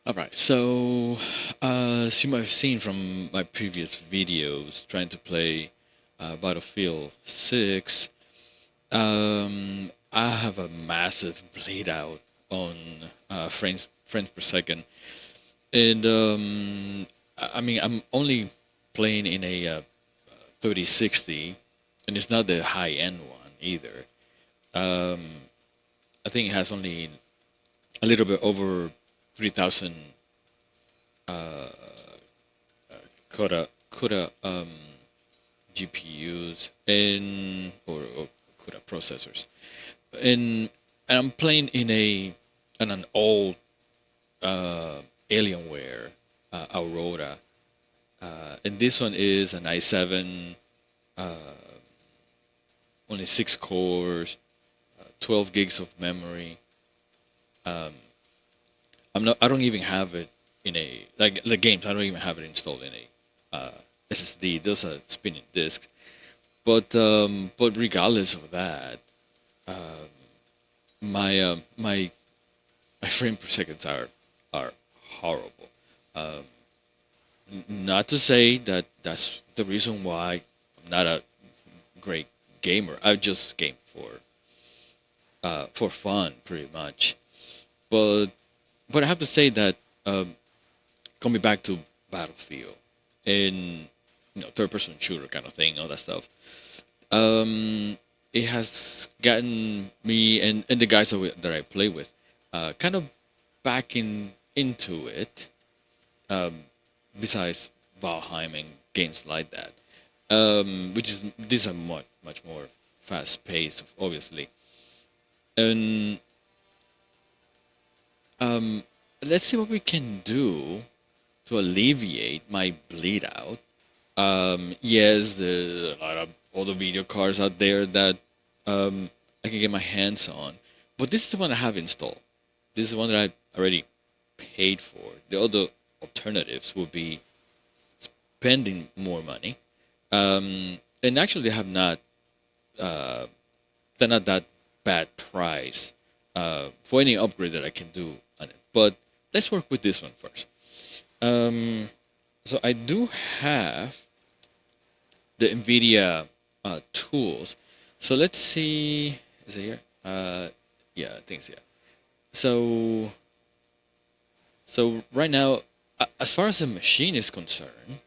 All right, so as you might have seen from my previous videos trying to play Battlefield 6, I have a massive bleed out on frames per second, and I mean I'm only playing in a 3060, and it's not the high end one either. Um, I think it has only a little bit over 3,000 uh, CUDA GPUs and or CUDA processors, and I'm playing in an old Alienware Aurora, and this one is an i7, uh, only 6 cores, 12 gigs of memory. Um, I don't even have it in a like the games. I don't even have it installed in a SSD. Those are spinning disks. But regardless of that, um, my my frame per seconds are horrible. Um, Not to say that that's the reason why I'm not a great gamer. I just game for fun, pretty much. But I have to say that coming back to Battlefield and third person shooter kind of thing, all that stuff. It has gotten me and the guys that I play with, kind of back into it. Um, Besides Valheim and games like that, which is these are much more fast paced, obviously. And um, let's see what we can do to alleviate my bleed out. Yes, there's a lot of other video cards out there that I can get my hands on, but this is the one I have installed. This is the one that I already paid for. The other alternatives would be spending more money, and actually they have not uh, they're not that bad price for any upgrade that I can do on it. But let's work with this one first. Um, so I do have the Nvidia tools. So let's see. Is it here? Yeah, I think it's here. So right now, as far as the machine is concerned,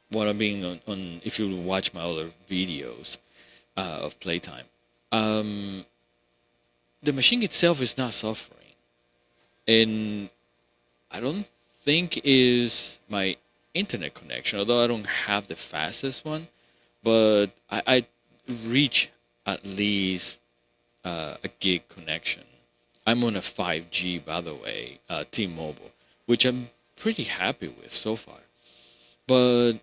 what I'm being on if you watch my other videos of playtime, um, the machine itself is not suffering, and I don't think is my internet connection. Although I don't have the fastest one, but I reach at least a gig connection. I'm on a 5G, by the way, T-Mobile, which I'm pretty happy with so far. But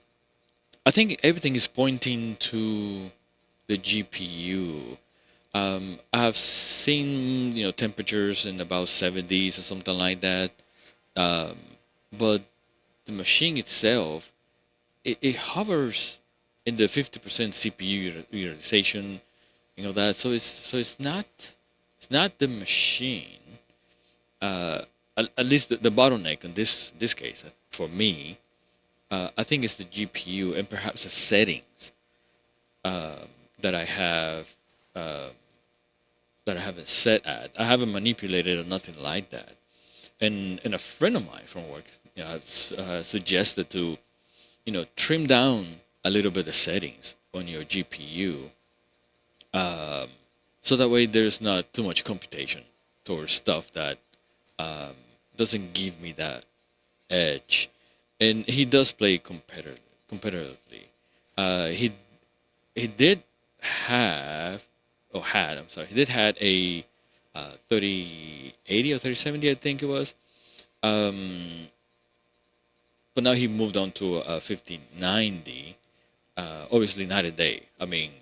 I think everything is pointing to the GPU. I have seen temperatures in about 70s or something like that, um, but the machine itself it hovers in the 50% CPU utilization, that. So it's not the machine. Uh, at least the bottleneck in this case for me, I think it's the GPU and perhaps the settings um, that I have uh, that I haven't set at. I haven't manipulated or nothing like that. And a friend of mine from work, suggested to trim down a little bit the settings on your GPU, um, so that way there's not too much computation towards stuff that um, doesn't give me that edge. And he does play competitively. He did have or had I'm sorry he did had a 3080 or 3070, I think it was, um, but now he moved on to a 5090. Obviously not a day, I mean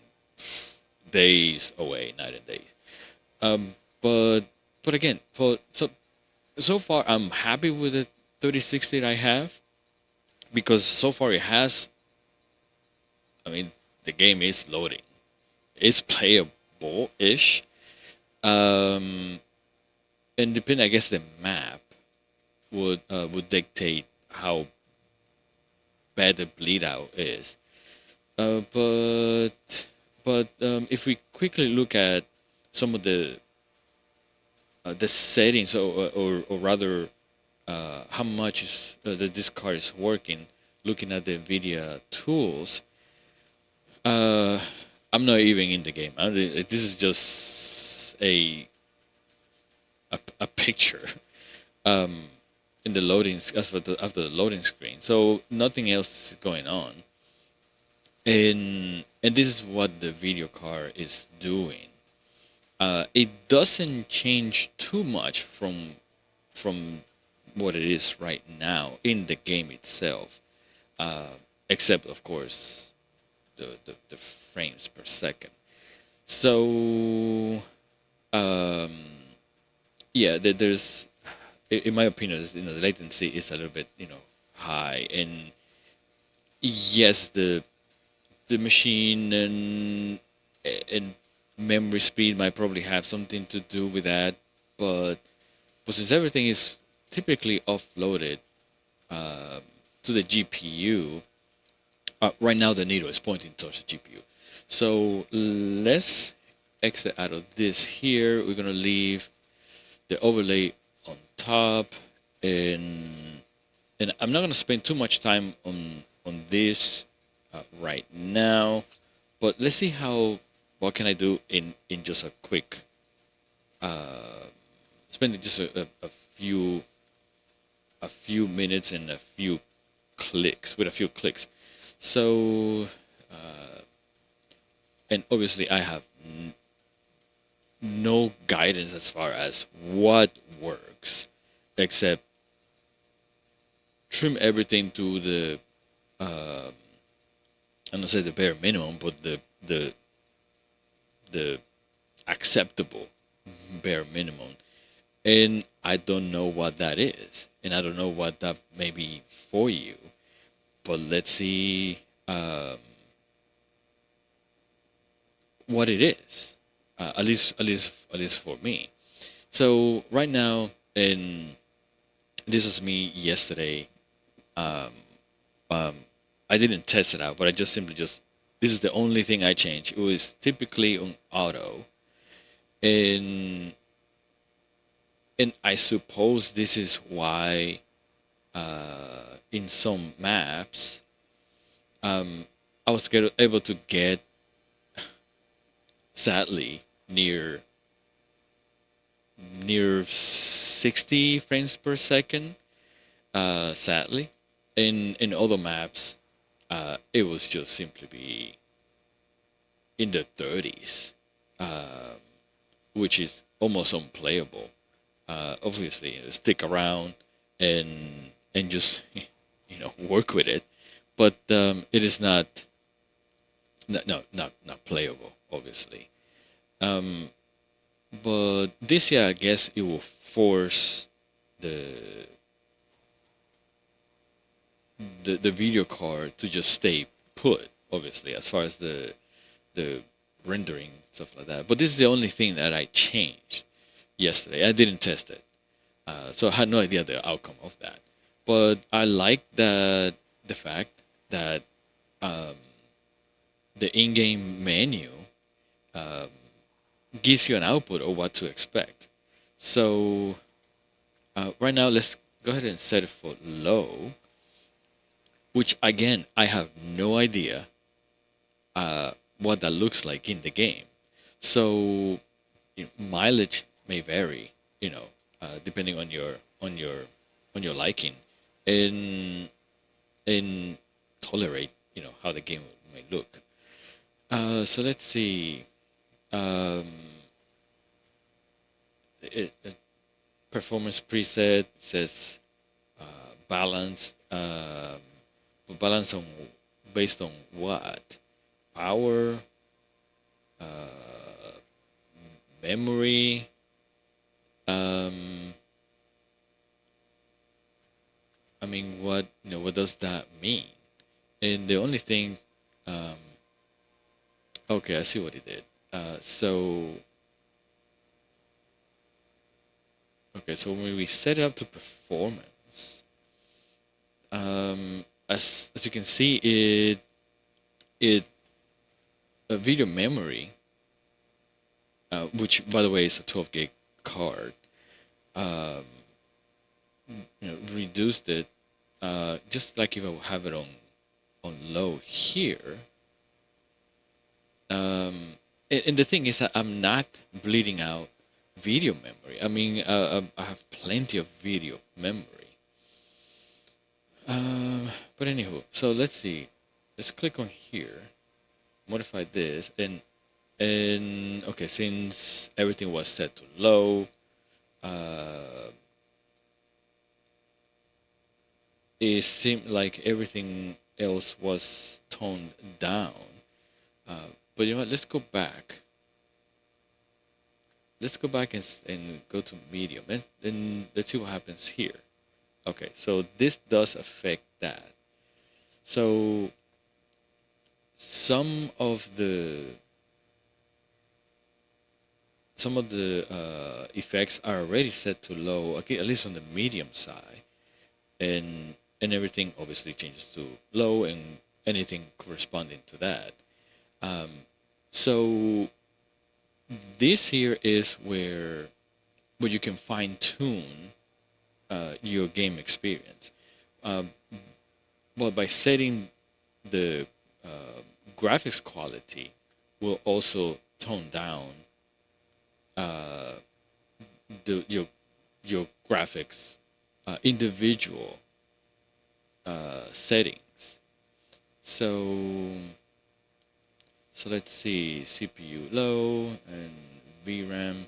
days away, not a days. But again, so far I'm happy with the 3060 that I have, because so far it has, I mean, the game is loading, it's playable ish. um and depending, I guess, the map. would dictate how bad the bleed out is. But if we quickly look at some of the settings, or rather, how much is this card is working, looking at the Nvidia tools, uh, I'm not even in the game. This is just a picture um, in the loading after the loading screen. So nothing else is going on, and this is what the video card is doing. It doesn't change too much from what it is right now in the game itself, uh, except of course the frames per second. So um, yeah, there's in my opinion, the latency is a little bit high, and yes, the machine and memory speed might probably have something to do with that, but since everything is typically offloaded um, to the GPU, right now the needle is pointing towards the GPU. So let's exit out of this here. We're gonna leave the overlay on top, and I'm not gonna spend too much time on this right now. But let's see what can I do in just a quick uh, spending just a few minutes and a few clicks with a few clicks. So and obviously I have no guidance as far as what works, except trim everything to the I'm gonna say the bare minimum, but the acceptable bare minimum. And I don't know what that is, and I don't know what that may be for you. But let's see what it is. At least for me. So right now, and this was me yesterday. Um, um, I didn't test it out, but I just simply just this is the only thing I changed. It was typically on auto, and I suppose this is why in some maps I was able to get sadly near 60 frames per second. Sadly, in other maps, it was just simply be in the 30s, uh, which is almost unplayable. Obviously, stick around and just work with it, but it is not playable, obviously. Um, but this year, I guess it will force the the video card to just stay put, obviously, as far as the rendering stuff like that. But this is the only thing that I changed yesterday. I didn't test it, so I had no idea the outcome of that. But I like that the fact that um, the in-game menu um, gives you an output of what to expect. So right now, let's go ahead and set it for low, which again I have no idea what that looks like in the game. So mileage may vary, depending on your liking, and and tolerate, how the game may look. So let's see. Um, Performance preset says balance. Balance on based on what? Power, uh, memory. Um, I mean, what does that mean? And the only thing, um, okay, I see what he did. So, okay, so when we set it up to performance, As you can see, it a video memory, which by the way is a 12 gig card, um, reduced it, just like if I have it on low here. And the thing is that I'm not bleeding out video memory. I mean, I have plenty of video memory. But anywho, so let's see. Let's click on here, modify this, and okay, since everything was set to low, uh, it seemed like everything else was toned down. But you know what? Let's go back. Let's go back and go to medium, and let's see what happens here. Okay, so this does affect that. So some of the effects are already set to low, okay, at least on the medium side, and everything obviously changes to low and anything corresponding to that. Um, so this here is where you can fine tune your game experience. Um, well, by setting the graphics quality, will also tone down uh, your graphics individual settings. So let's see, CPU low and VRAM.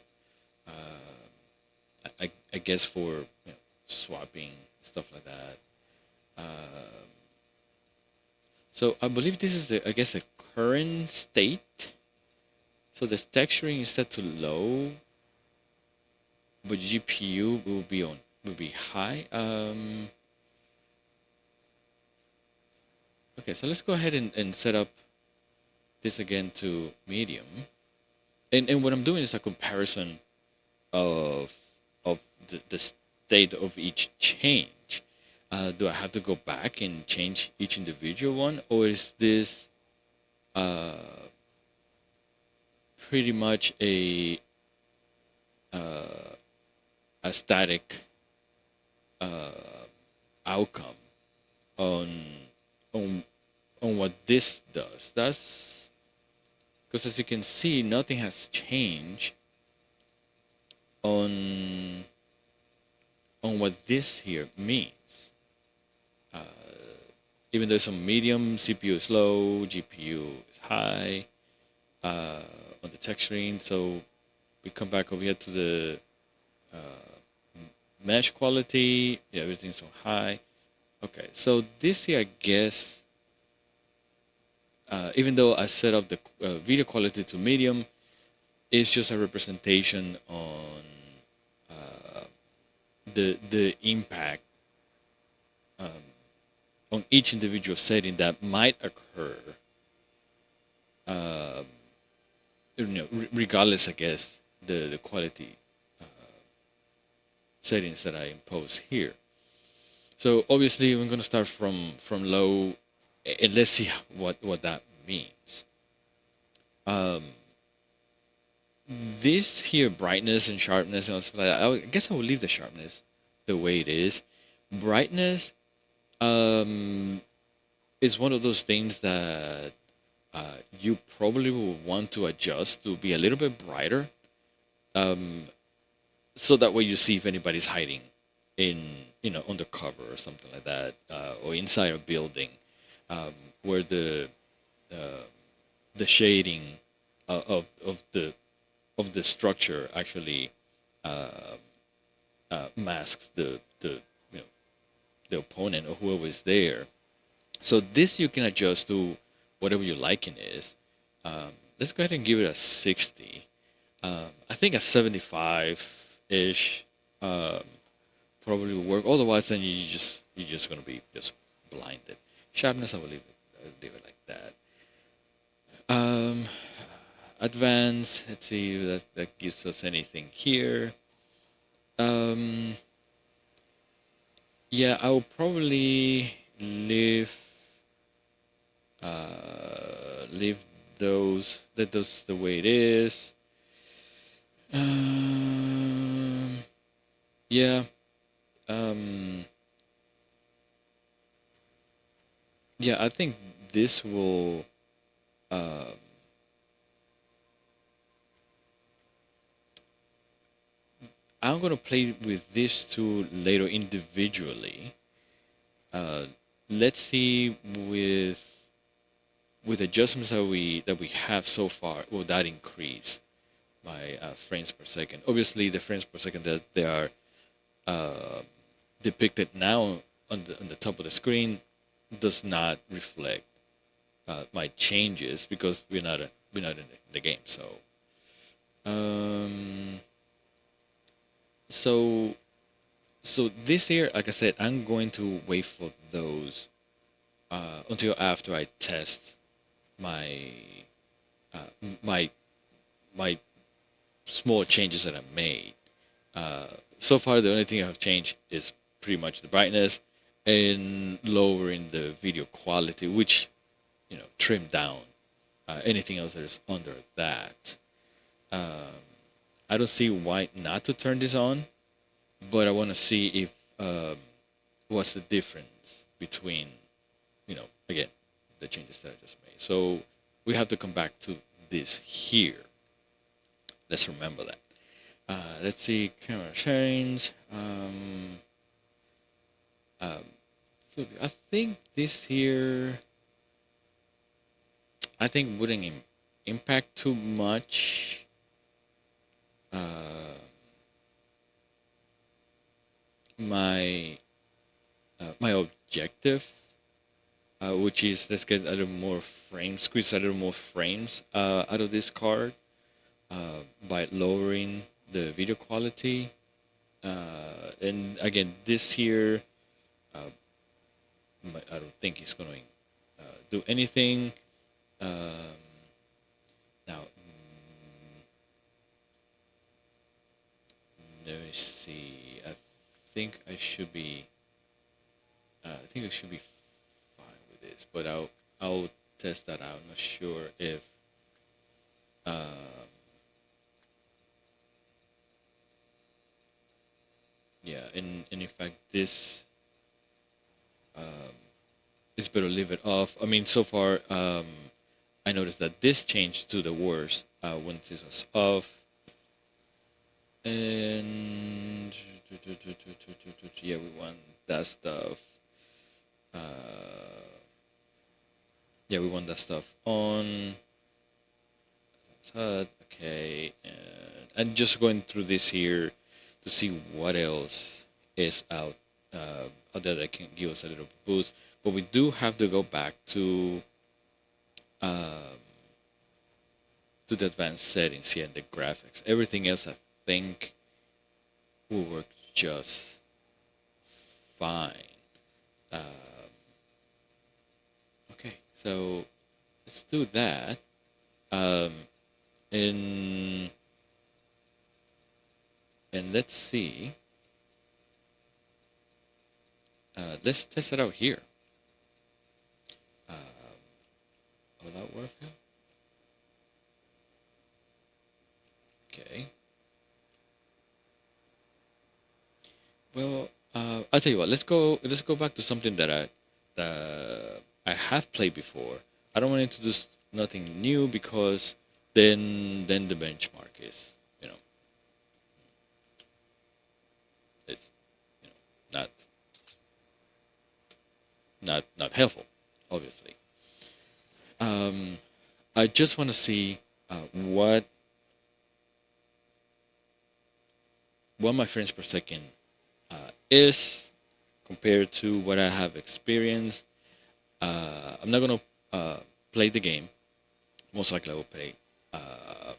I guess for swapping stuff like that. So I believe this is I guess the current state. So the texturing is set to low, but GPU will be high. Okay, so let's go ahead and set up this again to medium. And what I'm doing is a comparison of the state of each change. Do I have to go back and change each individual one, or is this uh, pretty much uh, a static uh, outcome on on what this does? That's because, as you can see, nothing has changed on what this here means. Uh, Even though it's on medium, CPU is low, GPU is high uh, on the texturing. So we come back over here to the mesh quality. Yeah, everything's so high. Okay, so this here, I guess, even though I set up the video quality to medium, it's just a representation on the impact um, on each individual setting that might occur, uh, regardless, I guess, the quality settings that I impose here. So obviously, we're going to start from low, and let's see what that means. Um, this here, brightness and sharpness and stuff like that, I guess I will leave the sharpness the way it is. Brightness um, is one of those things that you probably will want to adjust to be a little bit brighter, um, so that way you see if anybody's hiding in on the cover or something like that, or inside a building, where uh, the shading of the structure actually uh, masks the opponent or whoever is there. So this you can adjust to whatever your liking is. Let's go ahead and give it a 60. I think a 75-ish probably will work. Otherwise, then you're just gonna be just blinded. Sharpness, I'll leave it like that. Um, Advanced. Let's see if that gives us anything here. Um, Yeah, I will probably leave leave those let those the way it is. Um, yeah. Um, yeah, I think this will. Uh, I'm gonna play with these two later individually. Uh, let's see with adjustments that we have so far, will that increase by frames per second? Obviously, the frames per second that they are uh, depicted now on the top of the screen does not reflect my changes because we're not in the game. Um, so so this year, like I said, I'm going to wait for those until after I test my my my small changes that I made. Uh, so far, the only thing I've changed is pretty much the brightness and lowering the video quality, which trimmed down. Anything else that is under that, um, I don't see why not to turn this on. But I want to see if what's the difference between again the changes that I just made. So we have to come back to this here. Let's remember that. Let's see camera settings. Um, I think this here, I think wouldn't impact too much. Uh, my my objective, which is let's get a little more frames, squeeze a little more frames out of this card by lowering the video quality. And again, this here, uh, I don't think it's going to do anything. Um, now, let me see. Think I should be. I think I should be fine with this, but I'll test that out. I'm not sure if. Yeah, and in fact, this um, is better leave it off. I mean, so far, I noticed that this changed to the worst when this was off, and yeah, we want that stuff. Uh, yeah, we want that stuff on. Okay, and I'm just going through this here to see what else is out there that can give us a little boost. But we do have to go back um, to the advanced settings here in the graphics. Everything else, I think, will work just fine. Um, okay, so let's do that. Um, and and let's see. Let's test it out here. Um, will that work now? Okay. Well, I'll tell you what. Let's go back to something that I have played before. I don't want to introduce nothing new because then the benchmark is you know it's not not helpful, obviously. Um, I just want to see what my frames per second is compared to what I have experienced. I'm not gonna play the game. Most likely, I will play uh,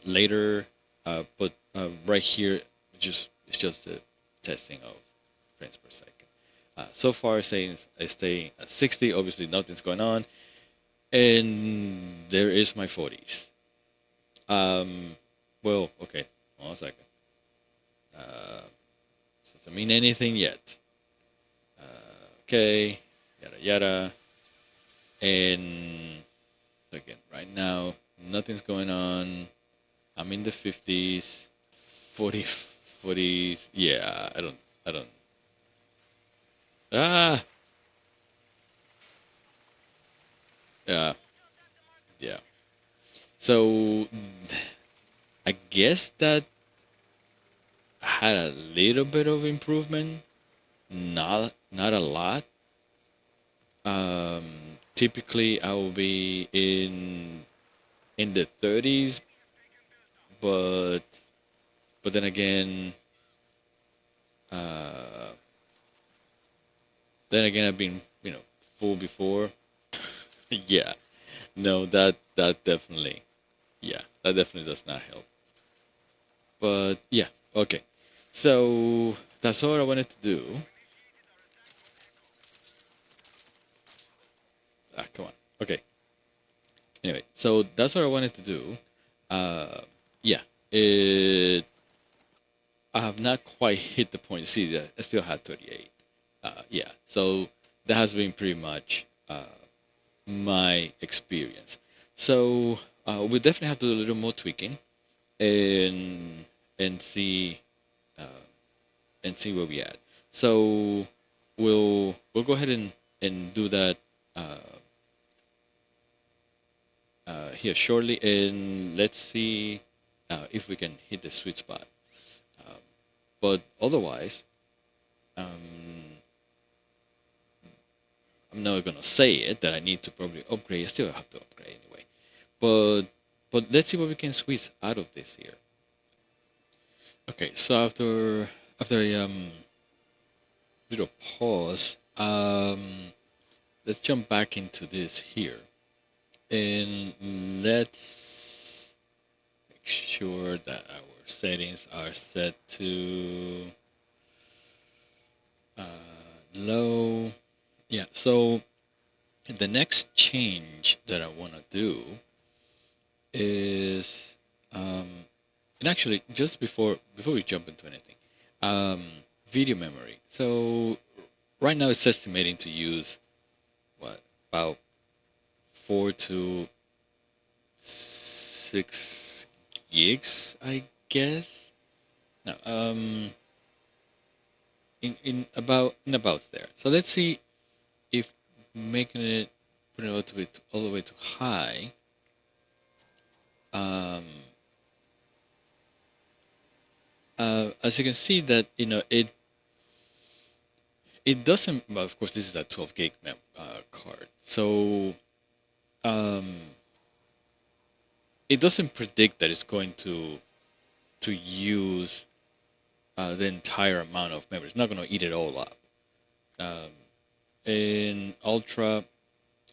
later. But right here, it's just the testing of frames per second. So far, it's staying at 60. Obviously, nothing's going on, and there is my 40s. Well, okay, one second. Uh, Doesn't mean anything yet. Okay, yada yada. And again, right now, nothing's going on. I'm in the 50s, 40, 40s. Yeah, I don't. Ah, yeah, yeah. So I guess that had a little bit of improvement, not a lot. Typically, I will be in the 30s, but then again, uh, I've been full before. Yeah, no, that definitely, yeah, that definitely does not help. But yeah, okay. So that's all I wanted to do. Ah, come on. Okay. Anyway, so that's what I wanted to do. Uh, yeah, it. I have not quite hit the point. See, I still had 38. Yeah, so that has been pretty much my experience. So we definitely have to do a little more tweaking and and see uh, where we at. So we'll go ahead and do that uh, here shortly, and let's see if we can hit the sweet spot. Um, but otherwise, um, I'm not gonna say it that I need to probably upgrade. I still have to upgrade anyway. But let's see what we can squeeze out of this here. Okay, so after a little pause, let's jump back into this here, and let's make sure that our settings are set to uh, low. Yeah. So the next change that I want to do is and actually just before we jump into anything, um, video memory. So right now it's estimating to use what about 4 to 6 gigs, I guess. No, in about there. So let's see if making it putting it all the way to high. Um, as you can see that it doesn't. Well, of course, this is a 12 gig card, so um, it doesn't predict that it's going to use the entire amount of memory. It's not going to eat it all up. Um, in Ultra,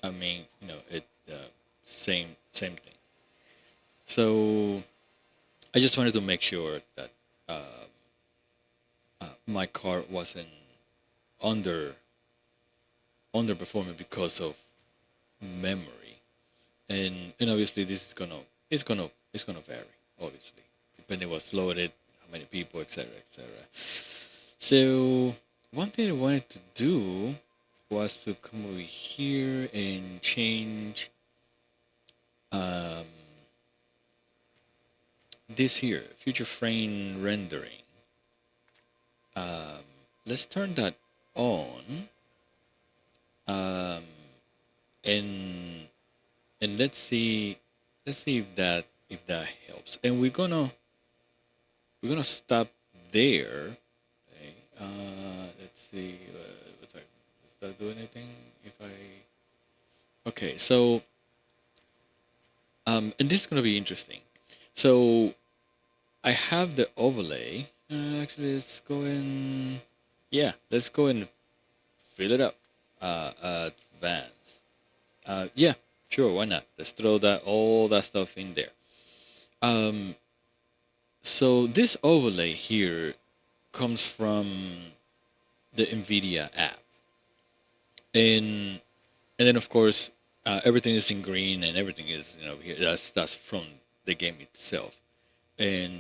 I mean, it same thing. So I just wanted to make sure that my card wasn't under underperforming because of memory, and obviously this is gonna it's gonna vary, obviously, depending what's loaded, how many people, etc., etc. So one thing I wanted to do was to come over here and change um, this here, future frame rendering. Um, let's turn that on, um, and let's see if that helps. And we're gonna stop there. Okay. Let's see. Does that do anything? If I okay, so and this is gonna be interesting. So I have the overlay. Actually, let's go and yeah, let's go and fill it up. Advanced. Yeah, sure. Why not? Let's throw that all that stuff in there. Um, so this overlay here comes from the Nvidia app, and then of course everything is in green and everything is here. That's from the game itself, and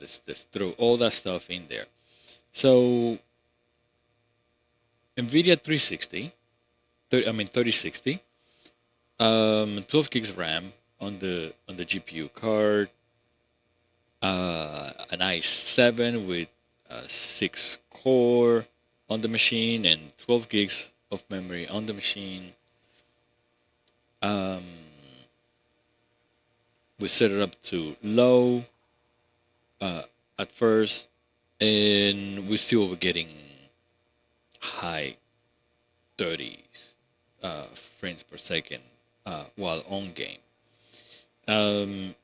let's throw all that stuff in there. So Nvidia 360, 3060, 12 gigs RAM on the GPU card, an i7 with 6 core on the machine and 12 gigs of memory on the machine. Um, we set it up to low uh, at first, and we still were getting high 30s frames per second while on game.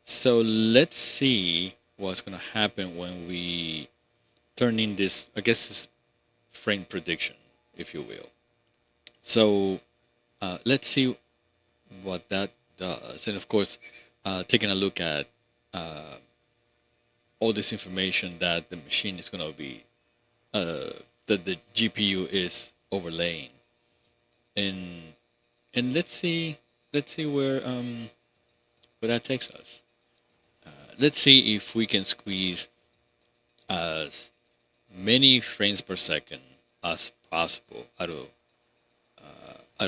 So let's see what's gonna happen when we turn in this. I guess this frame prediction, if you will. So let's see what that does, and of course, taking a look at uh, all this information that the machine is gonna be that the GPU is overlaying, and let's see where that takes us. Let's see if we can squeeze as many frames per second as possible out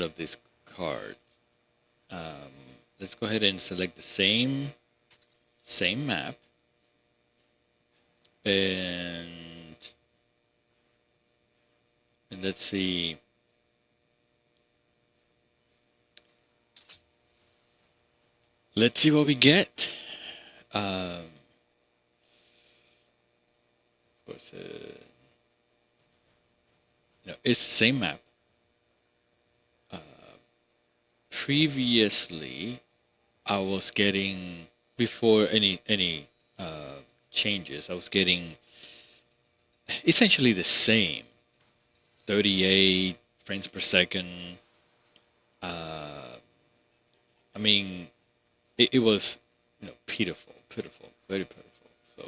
of this card. Um, let's go ahead and select the same map, and let's see. Let's see what we get. Of course, it's the same map. Uh, Previously, I was getting before any changes. I was getting essentially the same 38 frames per second. Uh, I mean, it was pitiful, very pitiful. So,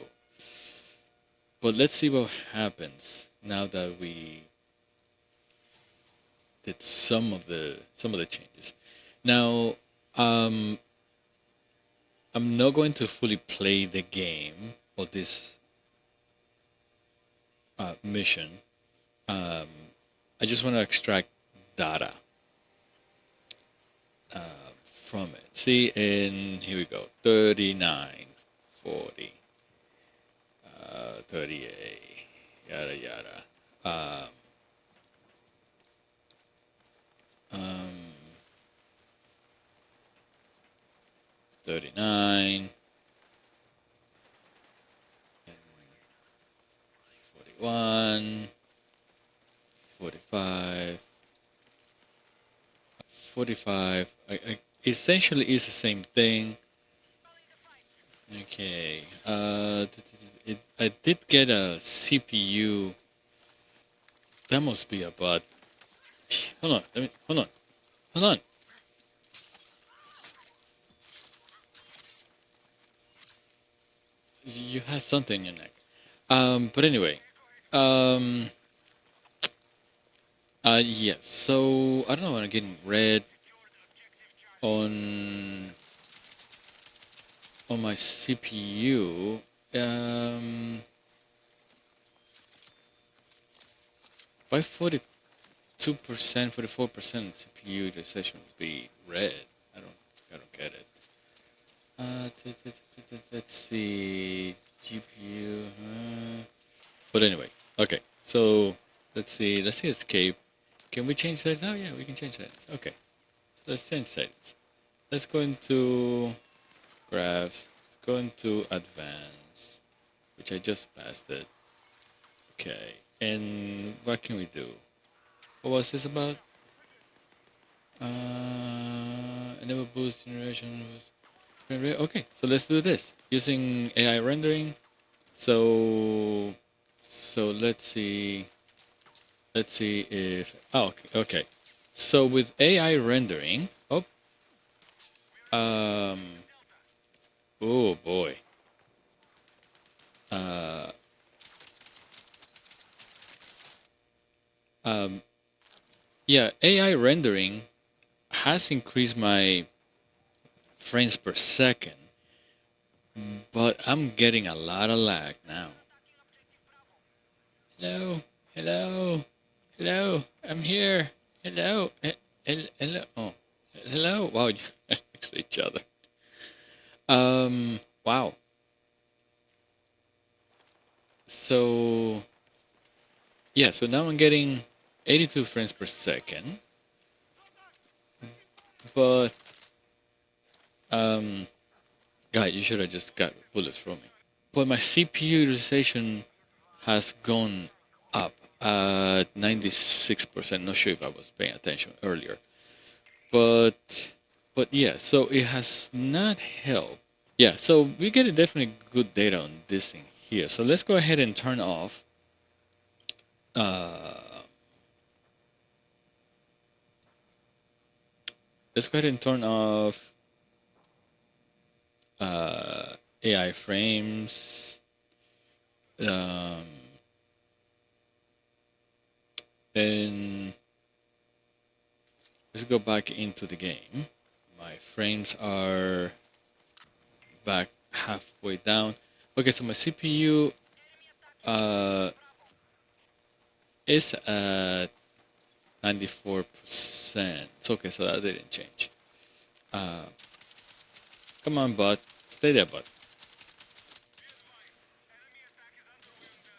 but let's see what happens now that we did some of the changes. Now, um, I'm not going to fully play the game or this mission. Um, I just want to extract data uh, from it. See, and here we go. 39, 40, 38, yada yada. Um, 39, 41, 45, 45. Essentially, is the same thing. Okay. I did get a CPU. That must be about. Hold on. Hold on. You have something in your neck. But anyway. Um. Yes. So I don't know. I'm getting red on my CPU. By 42%, 44% CPU utilization would be red. I don't get it. Let's see. GPU. But anyway, okay. So let's see. Let's see escape. Can we change settings? Oh yeah, we can change settings. Okay. Let's change settings. Let's go into graphs. Let's go into advanced, which I just passed it. Okay. And what can we do? What was this about? Enable boost generation. Okay, so let's do this using AI rendering. So let's see. Let's see if. Oh, okay. So with AI rendering. Um. Oh boy. Uh. Um. Yeah, AI rendering has increased my frames per second, but I'm getting a lot of lag now. Hello, hello, hello. I'm here. Hello, hello. Oh, hello. Wow, you next to each other. Wow. So yeah, so now I'm getting 82 frames per second, but um, God, you should have just got bullets from me. But my CPU utilization has gone up at 96%. Not sure if I was paying attention earlier, but yeah. So it has not helped. Yeah. So we get a definitely good data on this thing here. So let's go ahead and turn off. Uh, let's go ahead and turn off AI frames. Um, then let's go back into the game. My frames are back halfway down. Okay, so my CPU uh, is at 94%. It's okay, so that didn't change. Uh, Come on, bud. Stay there, bud.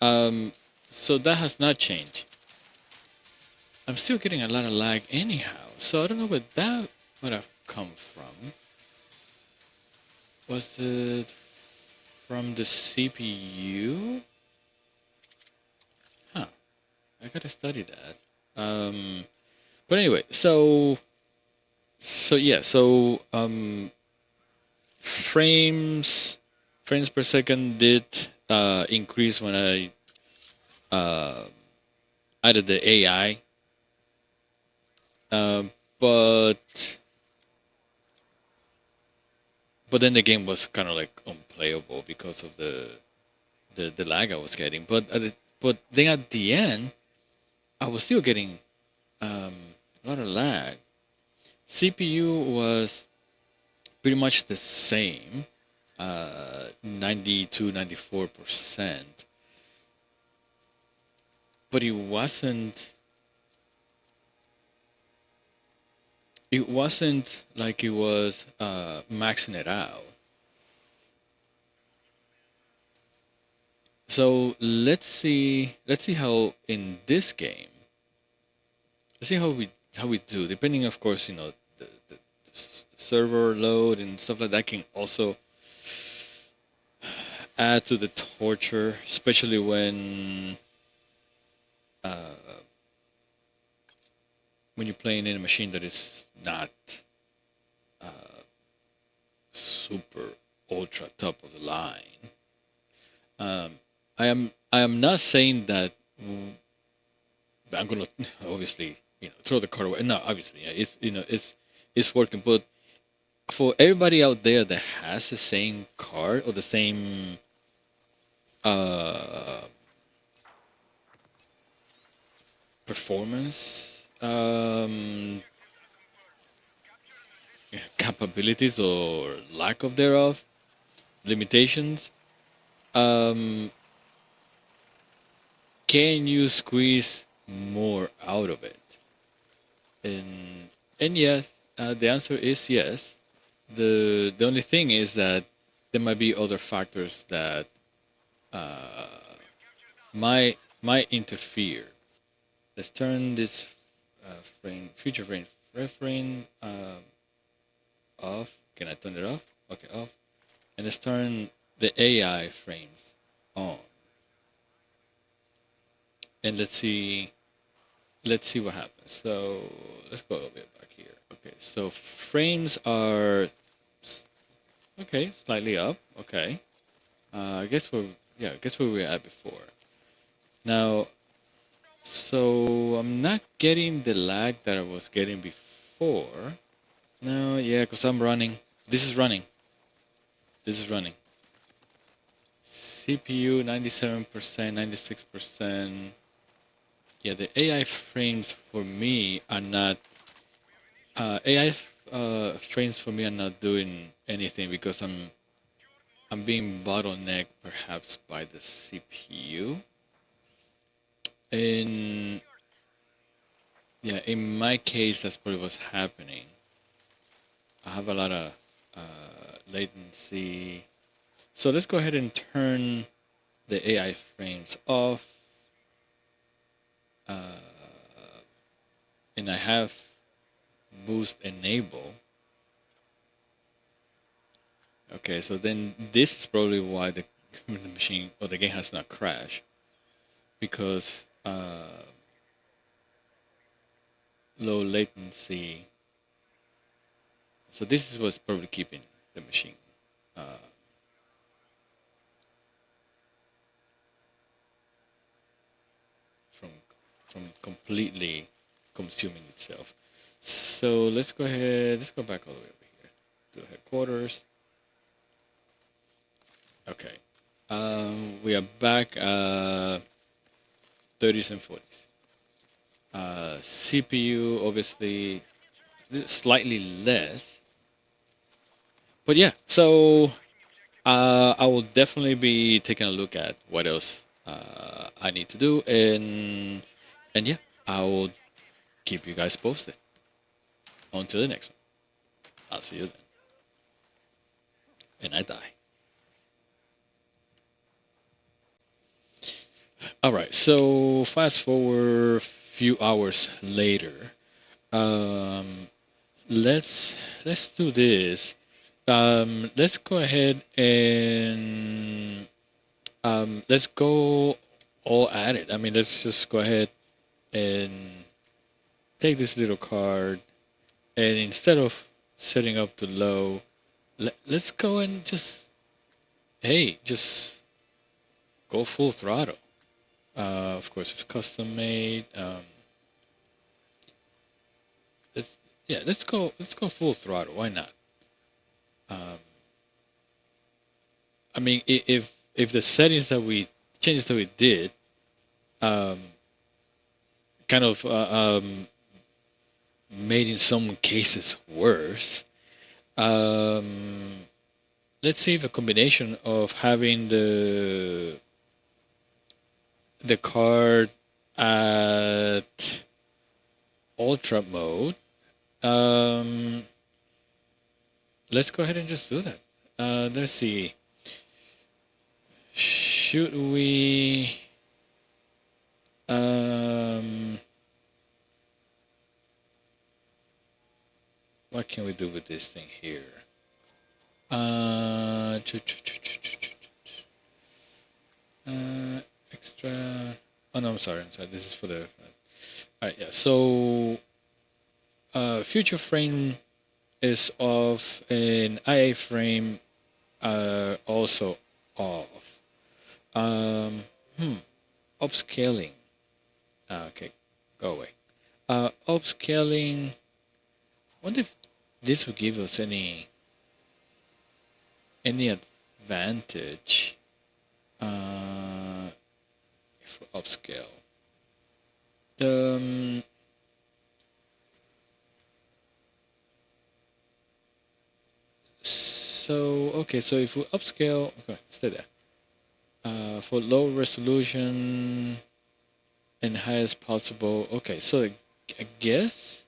Um, so that has not changed. I'm still getting a lot of lag anyhow, so I don't know where that would have come from. Was it from the CPU? Huh. I gotta study that. But anyway, yeah, frames per second did increase when I uh, added the AI, um, but then the game was kind of like unplayable because of the lag I was getting. But then at the end, I was still getting um, a lot of lag. CPU was pretty much the same, 92, 94%, but it wasn't like it was maxing it out. So let's see how in this game, let's see how we do. Depending, of course, the server load and stuff like that can also add to the torture, especially uh, when you're playing in a machine that is not uh, super ultra top of the line. I am not saying that I'm gonna obviously throw the card away. No, obviously, yeah, it's working. But for everybody out there that has the same card or the same uh, performance capabilities or lack of thereof, limitations, um, can you squeeze more out of it? And yes, the answer is yes. The only thing is that there might be other factors that uh, might interfere. Let's turn this future frame frame off. Can I turn it off? Okay, off. And let's turn the AI frames on. And let's see what happens. So let's go a little bit back here. Okay, so frames are okay, slightly up. Okay, I guess where we were at before. Now, so I'm not getting the lag that I was getting before. No, yeah, because I'm running. This is running. This is running. CPU 97%, 96%. Yeah, the AI frames for me are not. AI frames for me are not doing anything because I'm being bottlenecked perhaps by the CPU. In yeah, in my case, that's probably what's happening. I have a lot of latency. So let's go ahead and turn the AI frames off. Uh, and I have boost enable. Okay, so then this is probably why the machine or the game has not crashed, because low latency. So this is what's probably keeping the machine uh, from completely consuming itself. So let's go ahead. Let's go back all the way over here to headquarters. Okay. We are back 30s and 40s. CPU obviously slightly less, but yeah. So I will definitely be taking a look at what else I need to do, and yeah, I will keep you guys posted. On to the next one. I'll see you then. And I die. All right. So fast forward a few hours later. Um, let's do this. Let's go ahead and let's go all at it. I mean, let's just go ahead and take this little card, and instead of setting up to low, let's go and just go full throttle. Of course, it's custom made. Let's yeah, let's go full throttle. Why not? Um, I mean, if the settings that we changes that we did, um, kind of made in some cases worse. Um, let's say the combination of having the card at ultra mode. Um, let's go ahead and just do that. Let's see. Should we? Um, what can we do with this thing here? Uh, extra. Oh no, I'm sorry. I'm sorry. This is for the. All right, yeah. So, future frame is off, and IA frame also off. Um, hmm. Upscaling. Okay, go away. Upscaling. Wonder if this would give us any advantage if we upscale. The so okay, so if we upscale, okay, stay there. For low resolution and highest possible. Okay, so I guess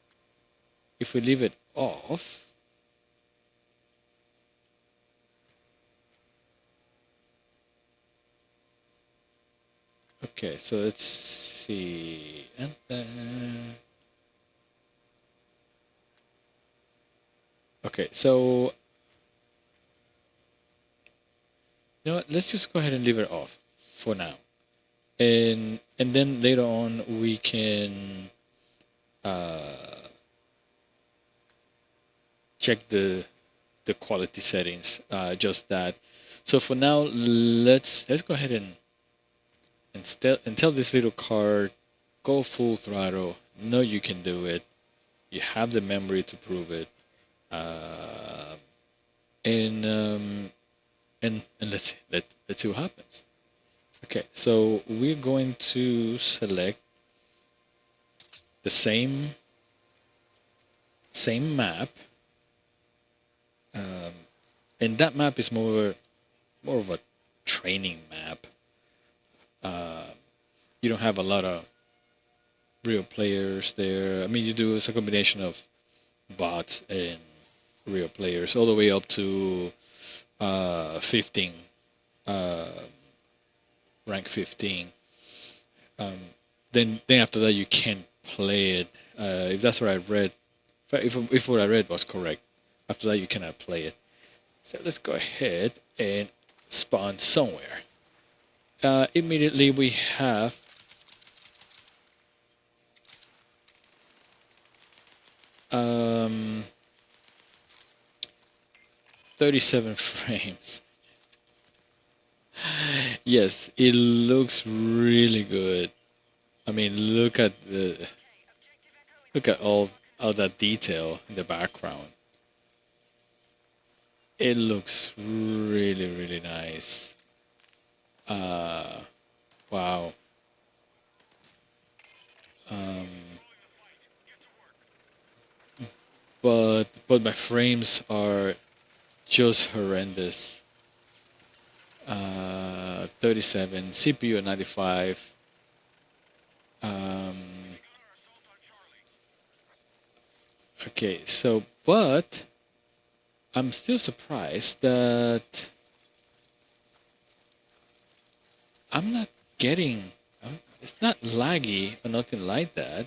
if we leave it off, okay, so let's see, and then okay, so you know what? Let's just go ahead and leave it off for now, and then later on we can uh, check the quality settings. Just that. So for now, let's go ahead and tell this little card, go full throttle. Know you can do it. You have the memory to prove it. Uh, and let's see what happens. Okay, so we're going to select the same map, um, and that map is more of a training map. Uh, you don't have a lot of real players there. I mean, you do it's a combination of bots and real players, all the way up to 15, uh, rank 15. Um, then after that you can't play it. If that's what I read, if what I read was correct, after that you cannot play it. So let's go ahead and spawn somewhere. Immediately we have 37 frames. Yes, it looks really good. I mean, look at all that detail in the background. It looks really nice. Uh, wow. Um, but my frames are just horrendous. 37, CPU at 95. Um, okay, so but I'm still surprised that I'm not getting. It's not laggy or nothing like that.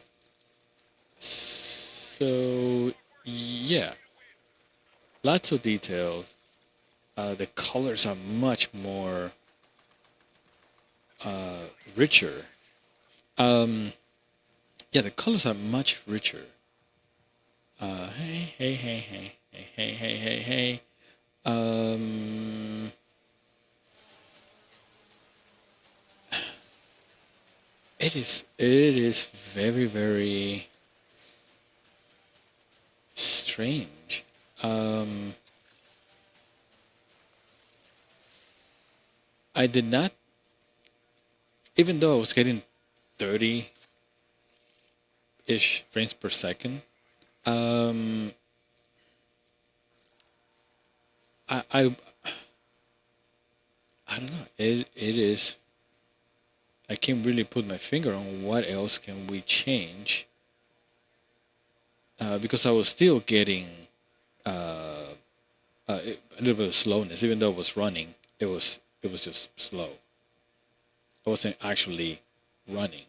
So yeah, lots of details. The colors are much more uh, richer. Um, yeah, the colors are much richer. Hey. Um, it is very strange. Um, I did not, even though I was getting 30-ish frames per second. Um, I, I I don't know. It is. I can't really put my finger on what else can we change. Because I was still getting a little bit of slowness, even though it was running. It was just slow. I wasn't actually running.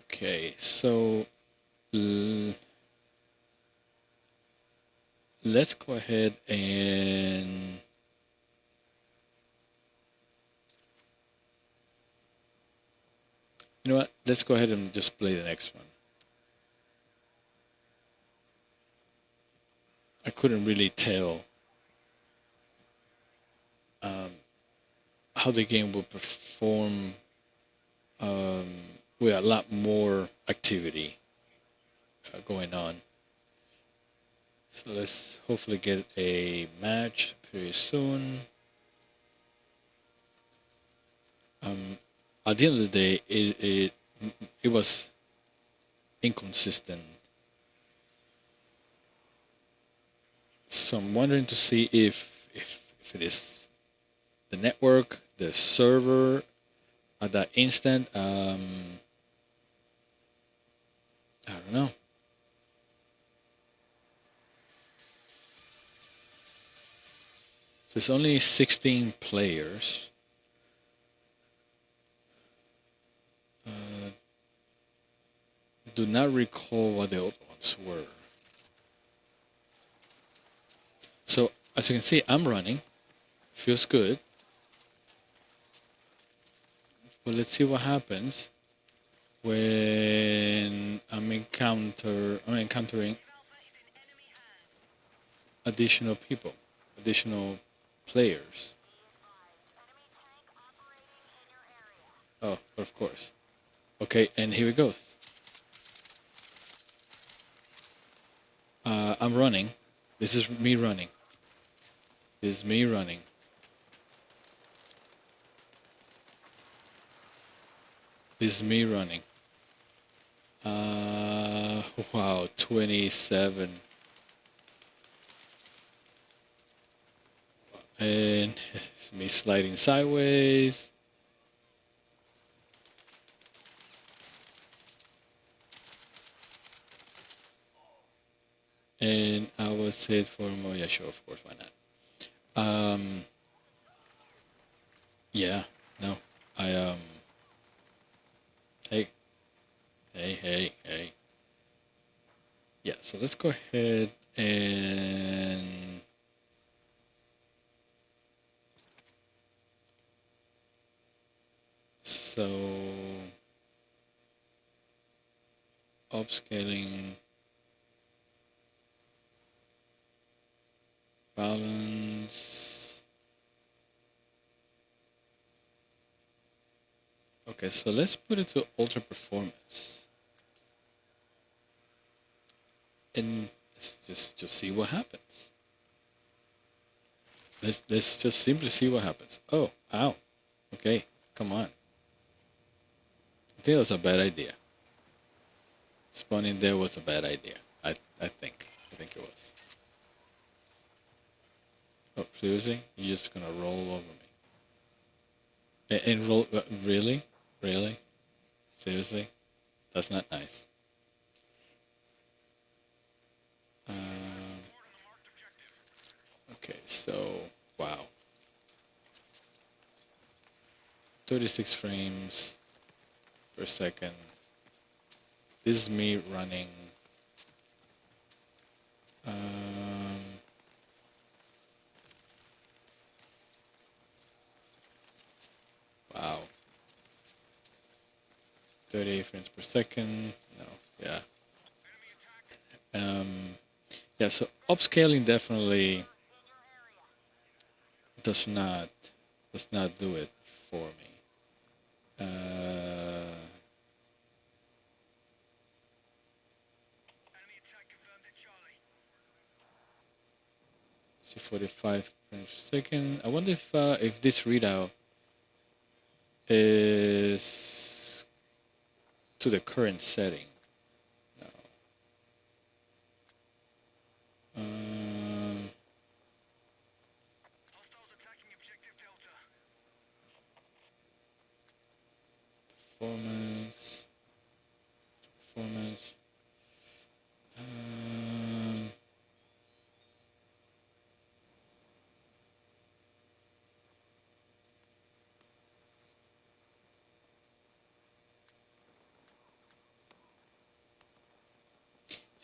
Okay, so l- let's go ahead and you know what? Let's go ahead and just play the next one. I couldn't really tell um, how the game would perform um, with a lot more activity going on. So let's hopefully get a match pretty soon. Um, at the end of the day, it was inconsistent. So I'm wondering to see if it is the network, the server at that instant. I don't know. So it's only 16 players. Uh, do not recall what the old ones were. So as you can see, I'm running. Feels good. But let's see what happens when I'm encountering additional people, additional players. Oh, of course. Okay, and here we go. I'm running. This is me running. This is me running. This is me running. Wow, 27. And it's me sliding sideways. And I will set for more. Yeah, sure, of course, why not? Yeah, no, I hey, hey. Yeah, so let's go ahead and so upscaling balance. Okay, so let's put it to ultra performance and let's just see what happens. Let's just simply see what happens. Oh, ow. Okay, come on. I think that was a bad idea. Spawning there was a bad idea. I think it was. Oh, seriously? You're just gonna roll over me? And roll? Really? Really? Seriously? That's not nice. Um, okay, so wow, 36 frames per second. This is me running. Um, wow, 38 frames per second. No, yeah. Um, yeah. So upscaling definitely does not do it for me. See 45 frames per second. I wonder if this readout is to the current setting. No. Um, performance, performance. Um,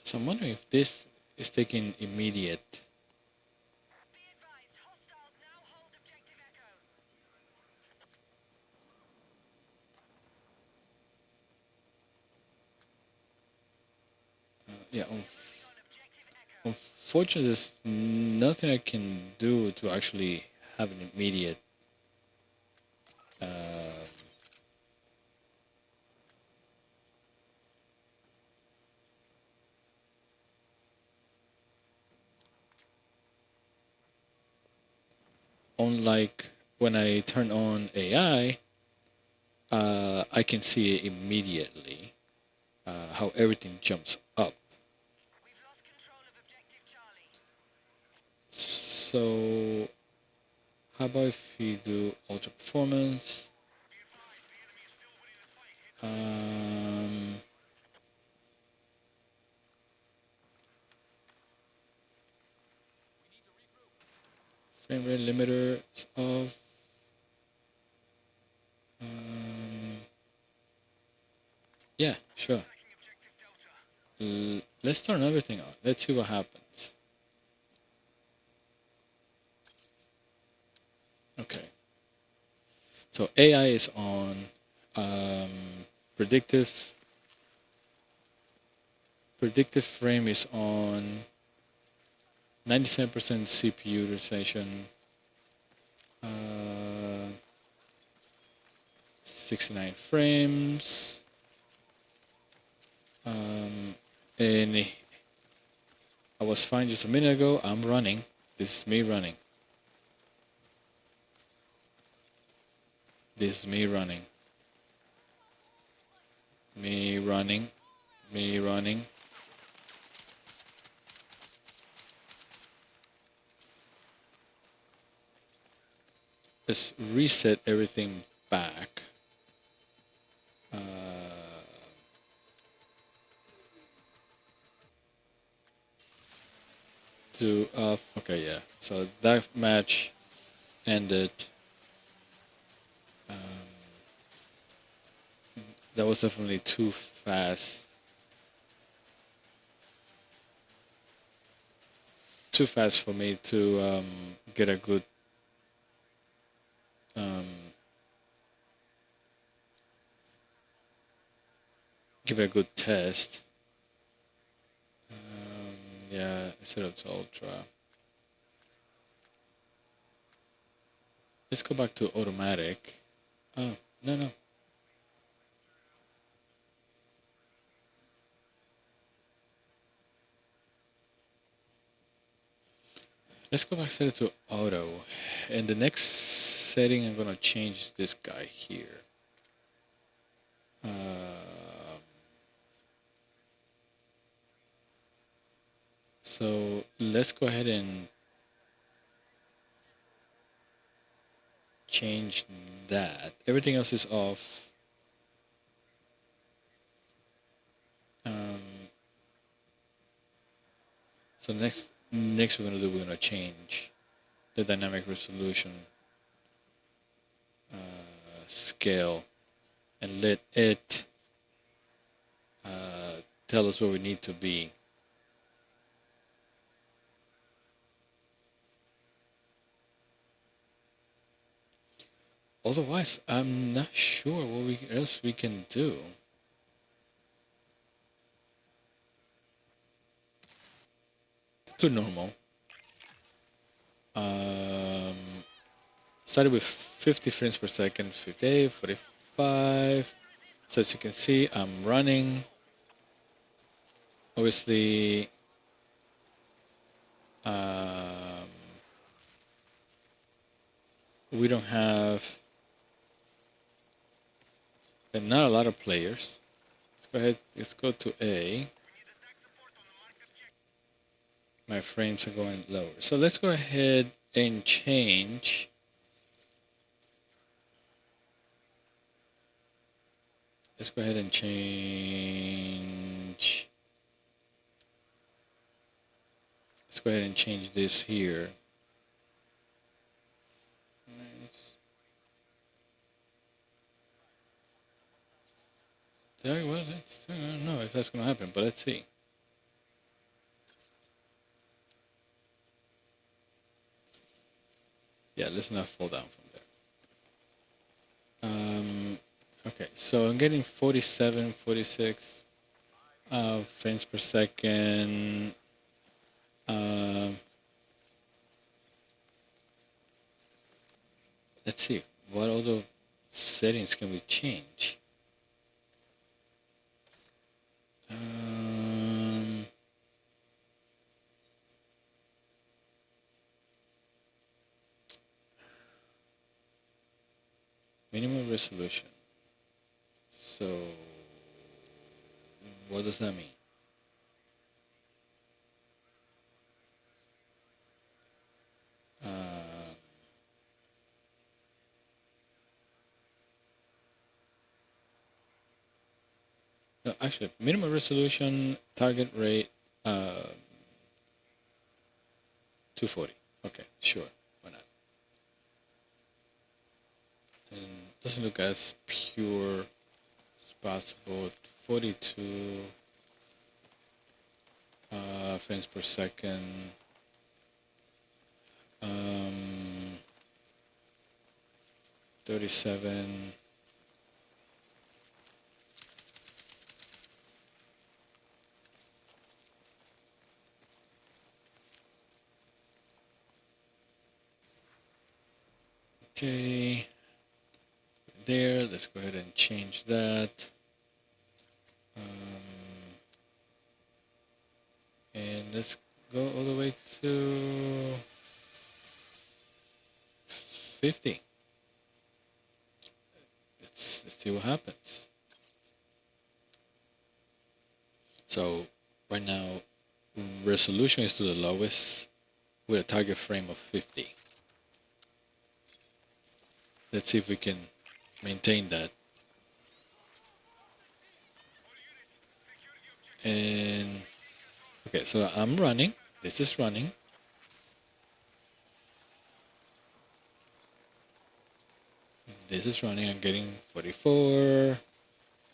so I'm wondering if this is taking immediate. Yeah, unfortunately, there's nothing I can do to actually have an immediate. Uh, Unlike when I turn on AI, I can see it immediately how everything jumps up. So how about if we do ultra performance? Um, frame rate limiter is off. Um, yeah, sure. Let's turn everything on. Let's see what happens. Okay. So AI is on. Um, predictive predictive frame is on. 97% CPU utilization. Uh, 69 frames. Um, and I was fine just a minute ago. I'm running. This is me running. This is me running. Me running. Me running. Let's reset everything back. Uh, to okay, yeah. So that match ended. Um, that was definitely too fast. Too fast for me to get a good um, give it a good test. Yeah, set up to ultra. Let's go back to automatic. Oh, no, no. Let's go back set it to auto. And the next setting, I'm gonna change this guy here. So let's go ahead and change that. Everything else is off. Um, so next we're gonna change the dynamic resolution scale and let it tell us where we need to be. Otherwise, I'm not sure what else we can do. To normal. Um, Started with 50 frames per second, 58, 45. So as you can see, I'm running. Obviously, um, we don't have not a lot of players. Let's go ahead. Let's go to A. My frames are going lower. So let's go ahead and change. Let's go ahead and change. Let's go ahead and change this here. Well, I don't know if that's going to happen, but let's see. Yeah, let's not fall down from there. Okay, so I'm getting 47, 46 frames per second. Let's see, what other settings can we change? Minimum resolution. So, what does that mean? No, actually, minimum resolution, target rate, 240. Okay, sure, why not? And doesn't look as pure as possible. 42 frames per second. 37. Okay, there. Let's go ahead and change that. And let's go all the way to 50. Let's see what happens. So right now, resolution is to the lowest with a target frame of 50. Let's see if we can maintain that. And okay, so I'm running. This is running. This is running. I'm getting 44.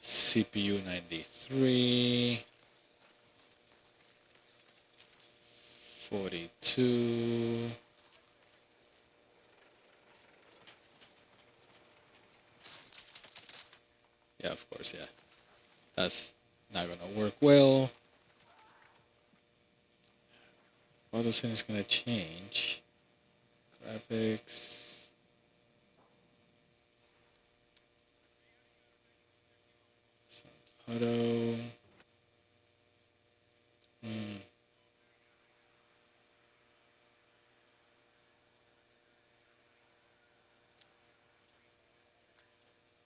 CPU 93. 42. Yeah, of course, yeah. That's not gonna work well. All those things gonna change. Graphics. Auto. Hmm.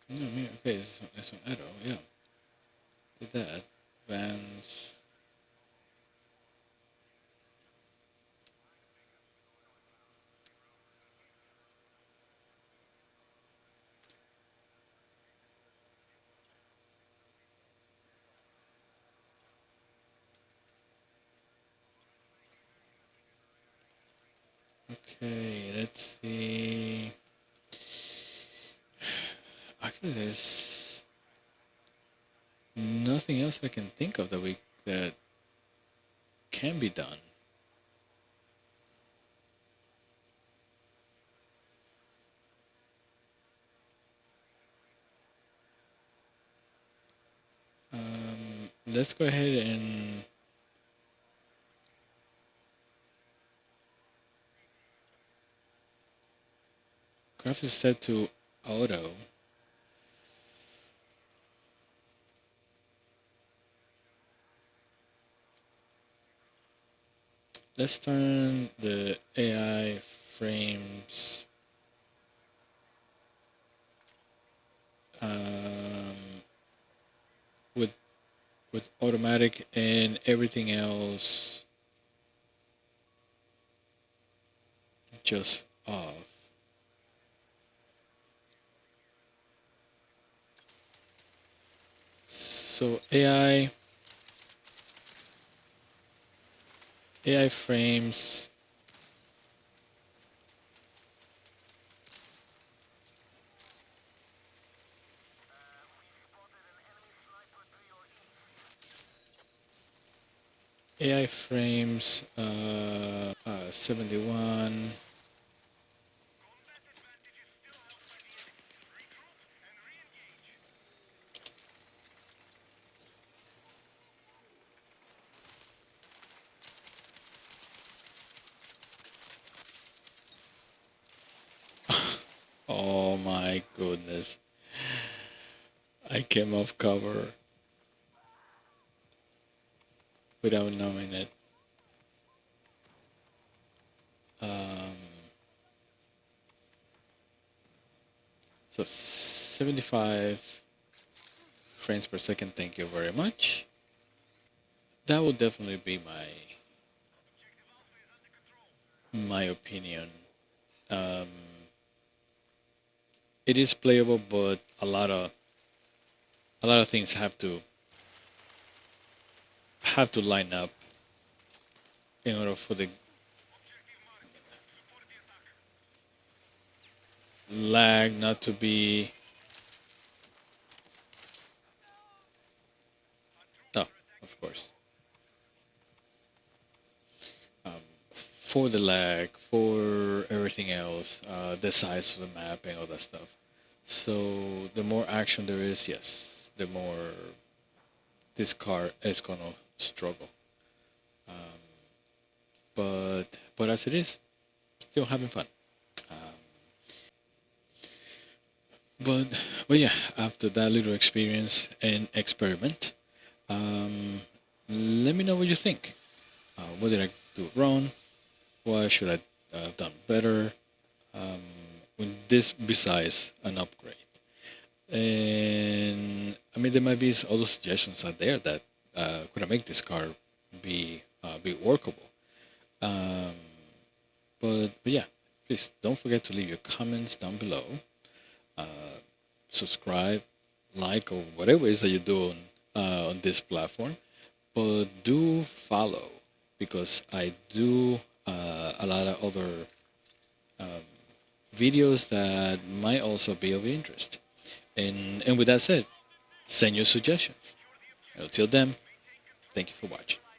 No, me. Okay, this one auto. Yeah, did that. Advance. Okay, let's see. Actually, there's nothing else I can think of that can be done. Let's go ahead and graphics set to auto. Let's turn the AI frames um, with automatic and everything else just off. So AI frames. AI frames 71. Oh my goodness. I came off cover without knowing it. Um, so 75 frames per second. Thank you very much. That would definitely be my opinion. Um, it is playable, but a lot of things have to line up in order for the lag not to be. No, of course. Um, for the lag, for everything else, the size of the map and all that stuff. So the more action there is, yes, the more this car is gonna struggle. Um, but as it is, still having fun. Um, but but yeah, after that little experience and experiment, um, let me know what you think. What did I do wrong? What should I have done better? Um, with this besides an upgrade. And I mean, there might be other suggestions out there that could make this car be workable. Um, but yeah, please don't forget to leave your comments down below. Uh, Subscribe, like, or whatever it is that you do on this platform. But do follow because I do a lot of other um, videos that might also be of interest. And with that said, send your suggestions. Until then, thank you for watching.